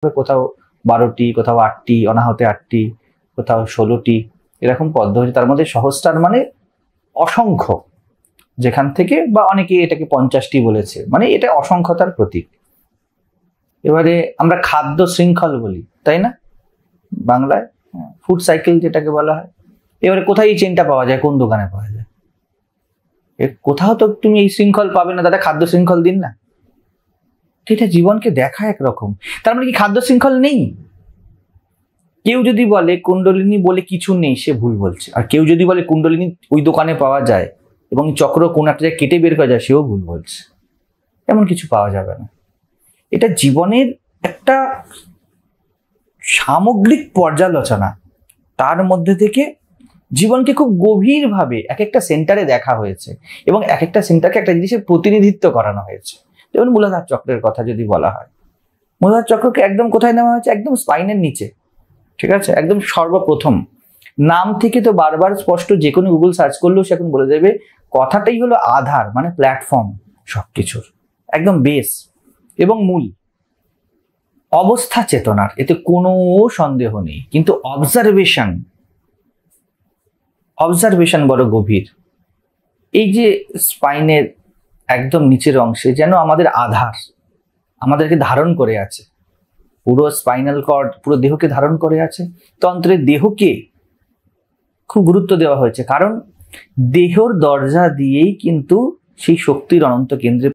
কোথাও 12টি, কোথাও 8টি, অনাহতে 8টি, কোথাও 16টি, এরকম পদ্ম হয়েছে। তার মধ্যে সহস্রার মানে অসংখ্য, যেখান থেকে, বা অনেকে এটাকে 50টি বলেছে, মানে এটা অসংখ্যতার প্রতীক। এবারে আমরা খাদ্য শৃঙ্খল বলি, তাই না, বাংলায় ফুড সাইকেল যেটাকে বলা হয়। এবারে কোথায় এই চেনটা পাওয়া যায়, কোন দোকানে পাওয়া যায়? কোথাও তো তুমি এই শৃঙ্খল পাবে না, দাদা খাদ্য শৃঙ্খল দিন না। এটা জীবনকে দেখা একরকম। তার মানে কি খাদ্য শৃঙ্খল নেই? কেউ যদি বলে কুণ্ডলিনী বলে কিছু নেই, সে ভুল বলছে। আর কেউ যদি বলে কুণ্ডলিনী ওই দোকানে পাওয়া যায় এবং চক্র কোন একটা জায়গায় কেটে বের করা যায়, সেও ভুল বলছে। এমন কিছু পাওয়া যাবে না। এটা জীবনের একটা সামগ্রিক পর্যালোচনা, তার মধ্যে থেকে জীবনকে খুব গভীরভাবে এক একটা সেন্টারে দেখা হয়েছে এবং এক একটা সেন্টারকে একটা জিনিসের প্রতিনিধিত্ব করানো হয়েছে। যেমন মূলাধার চক্রের কথা যদি বলা হয়, মূলাধার চক্রকে একদম কোথায় নেওয়া হয়েছে? একদম স্পাইনের নিচে, ঠিক আছে, একদম সর্বপ্রথম। নাম থেকে তো বারবার স্পষ্ট, যে কোনো গুগল সার্চ করলেও সে এখন বলে দেবে, কথাটাই হলো আধার, মানে প্ল্যাটফর্ম সবকিছুর, একদম বেস এবং মূল। অবস্থা চেতনার, এতে কোনো সন্দেহ নেই, কিন্তু অবজারভেশন বড় গভীর। এই যে স্পাইনের একদম নিচের অংশে যেন আমাদের আধার আমাদেরকে ধারণ করে আছে, পুরো স্পাইনাল কর্ড পুরো দেহকে ধারণ করে আছে। তন্ত্রের দেহকে খুব গুরুত্ব দেওয়া হয়েছে, কারণ দেহর দরজা দিয়েই কিন্তু সেই শক্তির অনন্ত কেন্দ্রে